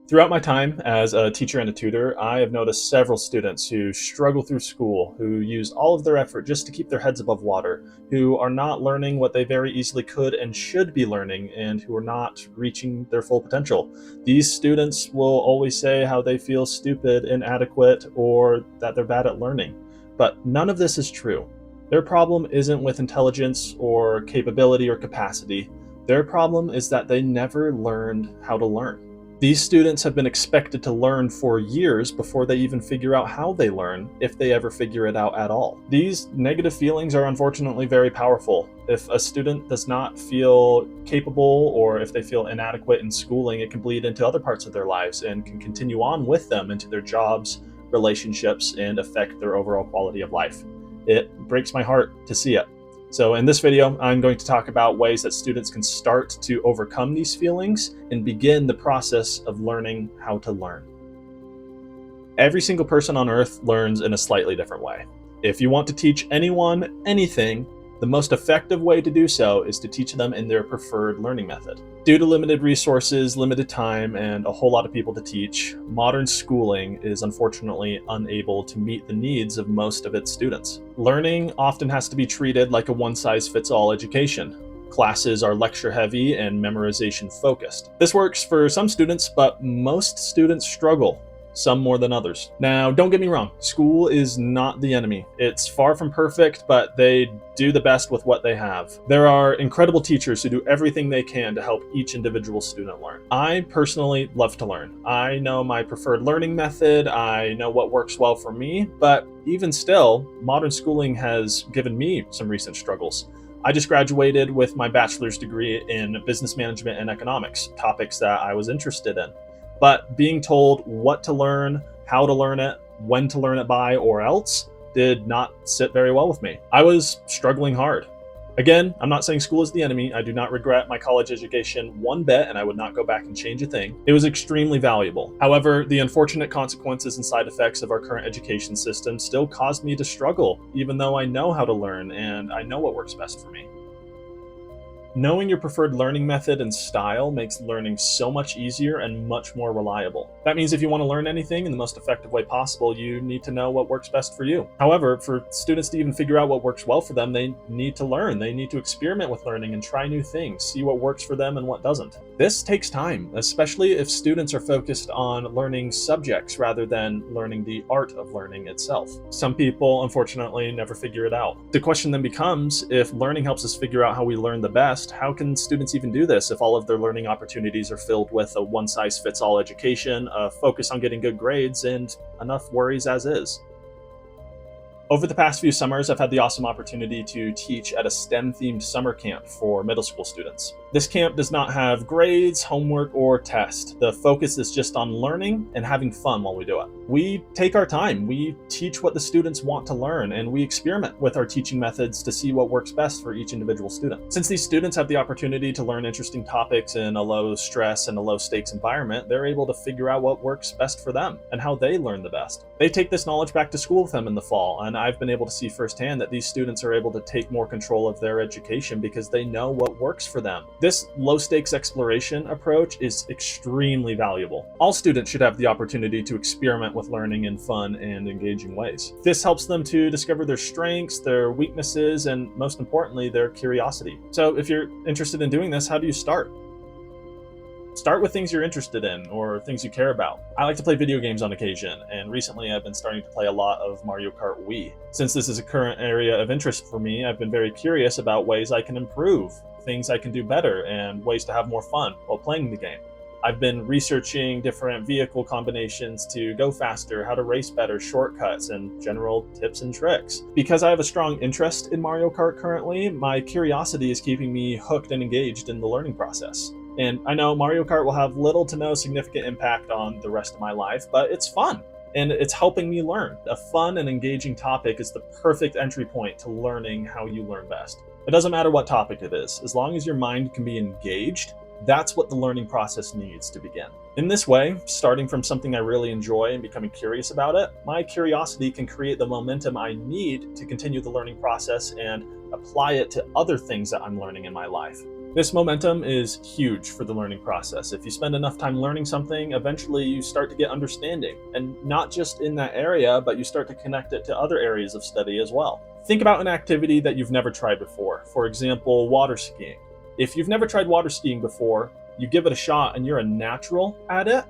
Throughout my time as a teacher and a tutor, I have noticed several students who struggle through school, who use all of their effort just to keep their heads above water, who are not learning what they very easily could and should be learning, and who are not reaching their full potential. These students will always say how they feel stupid, inadequate, or that they're bad at learning. But none of this is true. Their problem isn't with intelligence or capability or capacity. Their problem is that they never learned how to learn. These students have been expected to learn for years before they even figure out how they learn, if they ever figure it out at all. These negative feelings are unfortunately very powerful. If a student does not feel capable or if they feel inadequate in schooling, it can bleed into other parts of their lives and can continue on with them into their jobs, relationships, and affect their overall quality of life. It breaks my heart to see it. So in this video, I'm going to talk about ways that students can start to overcome these feelings and begin the process of learning how to learn. Every single person on earth learns in a slightly different way. If you want to teach anyone anything, the most effective way to do so is to teach them in their preferred learning method. Due to limited resources, limited time, and a whole lot of people to teach, modern schooling is unfortunately unable to meet the needs of most of its students. Learning often has to be treated like a one-size-fits-all education. Classes are lecture-heavy and memorization-focused. This works for some students, but most students struggle, some more than others. Now, don't get me wrong, school is not the enemy. It's far from perfect, but they do the best with what they have. There are incredible teachers who do everything they can to help each individual student learn. I personally love to learn. I know my preferred learning method, I know what works well for me, but even still, modern schooling has given me some recent struggles. I just graduated with my bachelor's degree in business management and economics, topics that I was interested in. But being told what to learn, how to learn it, when to learn it by, or else did not sit very well with me. I was struggling hard. Again, I'm not saying school is the enemy. I do not regret my college education one bit, and I would not go back and change a thing. It was extremely valuable. However, the unfortunate consequences and side effects of our current education system still caused me to struggle, even though I know how to learn and I know what works best for me. Knowing your preferred learning method and style makes learning so much easier and much more reliable. That means if you want to learn anything in the most effective way possible, you need to know what works best for you. However, for students to even figure out what works well for them, they need to learn. They need to experiment with learning and try new things, see what works for them and what doesn't. This takes time, especially if students are focused on learning subjects rather than learning the art of learning itself. Some people, unfortunately, never figure it out. The question then becomes, if learning helps us figure out how we learn the best, how can students even do this if all of their learning opportunities are filled with a one-size-fits-all education, a focus on getting good grades, and enough worries as is? Over the past few summers, I've had the awesome opportunity to teach at a STEM-themed summer camp for middle school students. This camp does not have grades, homework, or test. The focus is just on learning and having fun while we do it. We take our time, we teach what the students want to learn, and we experiment with our teaching methods to see what works best for each individual student. Since these students have the opportunity to learn interesting topics in a low stress and a low stakes environment, they're able to figure out what works best for them and how they learn the best. They take this knowledge back to school with them in the fall, and I've been able to see firsthand that these students are able to take more control of their education because they know what works for them. This low-stakes exploration approach is extremely valuable. All students should have the opportunity to experiment with learning in fun and engaging ways. This helps them to discover their strengths, their weaknesses, and most importantly, their curiosity. So if you're interested in doing this, how do you start? Start with things you're interested in or things you care about. I like to play video games on occasion, and recently I've been starting to play a lot of Mario Kart Wii. Since this is a current area of interest for me, I've been very curious about ways I can improve, things I can do better, and ways to have more fun while playing the game. I've been researching different vehicle combinations to go faster, how to race better, shortcuts, and general tips and tricks. Because I have a strong interest in Mario Kart currently, my curiosity is keeping me hooked and engaged in the learning process. And I know Mario Kart will have little to no significant impact on the rest of my life, but it's fun, and it's helping me learn. A fun and engaging topic is the perfect entry point to learning how you learn best. It doesn't matter what topic it is, as long as your mind can be engaged, that's what the learning process needs to begin. In this way, starting from something I really enjoy and becoming curious about it, my curiosity can create the momentum I need to continue the learning process and apply it to other things that I'm learning in my life. This momentum is huge for the learning process. If you spend enough time learning something, eventually you start to get understanding, and not just in that area, but you start to connect it to other areas of study as well. Think about an activity that you've never tried before. For example, water skiing. If you've never tried water skiing before, you give it a shot and you're a natural at it,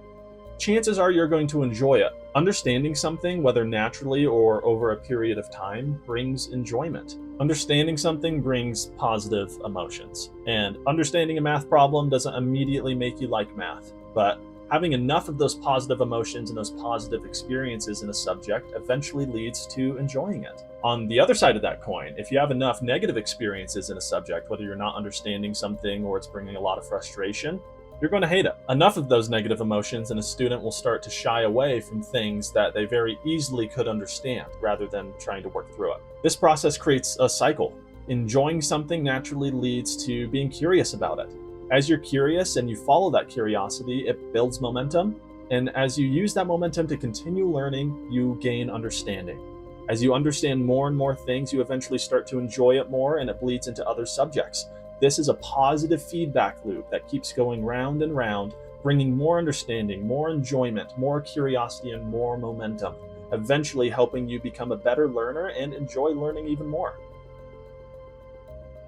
chances are you're going to enjoy it. Understanding something, whether naturally or over a period of time, brings enjoyment. Understanding something brings positive emotions. And understanding a math problem doesn't immediately make you like math, but having enough of those positive emotions and those positive experiences in a subject eventually leads to enjoying it. On the other side of that coin, if you have enough negative experiences in a subject, whether you're not understanding something or it's bringing a lot of frustration, you're going to hate it. Enough of those negative emotions and a student will start to shy away from things that they very easily could understand rather than trying to work through it. This process creates a cycle. Enjoying something naturally leads to being curious about it. As you're curious and you follow that curiosity, it builds momentum. And as you use that momentum to continue learning, you gain understanding. As you understand more and more things, you eventually start to enjoy it more, and it bleeds into other subjects. This is a positive feedback loop that keeps going round and round, bringing more understanding, more enjoyment, more curiosity, and more momentum, eventually helping you become a better learner and enjoy learning even more.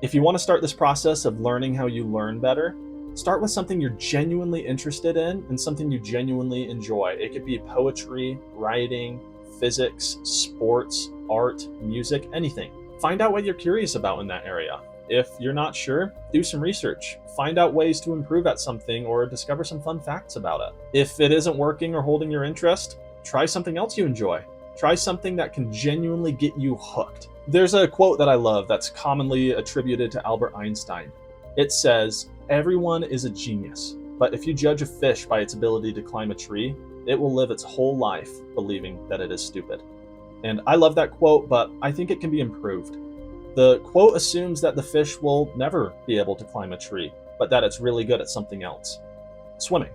If you want to start this process of learning how you learn better, start with something you're genuinely interested in and something you genuinely enjoy. It could be poetry, writing, physics, sports, art, music, anything. Find out what you're curious about in that area. If you're not sure, do some research. Find out ways to improve at something or discover some fun facts about it. If it isn't working or holding your interest, try something else you enjoy. Try something that can genuinely get you hooked. There's a quote that I love that's commonly attributed to Albert Einstein. It says, "Everyone is a genius, but if you judge a fish by its ability to climb a tree, it will live its whole life believing that it is stupid." And I love that quote, but I think it can be improved. The quote assumes that the fish will never be able to climb a tree, but that it's really good at something else, swimming.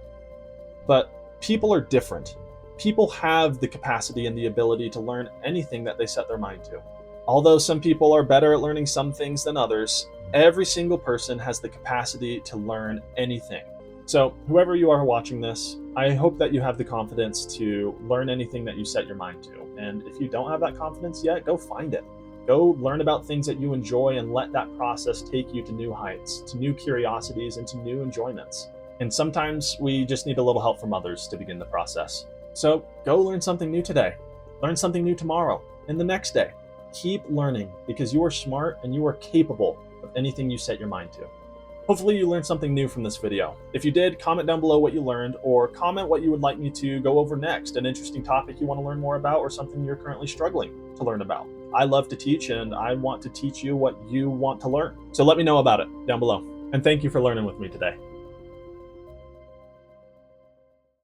But people are different. People have the capacity and the ability to learn anything that they set their mind to. Although some people are better at learning some things than others, every single person has the capacity to learn anything. So whoever you are watching this, I hope that you have the confidence to learn anything that you set your mind to. And if you don't have that confidence yet, go find it. Go learn about things that you enjoy and let that process take you to new heights, to new curiosities, and to new enjoyments. And sometimes we just need a little help from others to begin the process. So go learn something new today. Learn something new tomorrow and the next day. Keep learning because you are smart and you are capable of anything you set your mind to. Hopefully you learned something new from this video. If you did, comment down below what you learned, or comment what you would like me to go over next, an interesting topic you want to learn more about or something you're currently struggling to learn about. I love to teach and I want to teach you what you want to learn. So let me know about it down below. And thank you for learning with me today.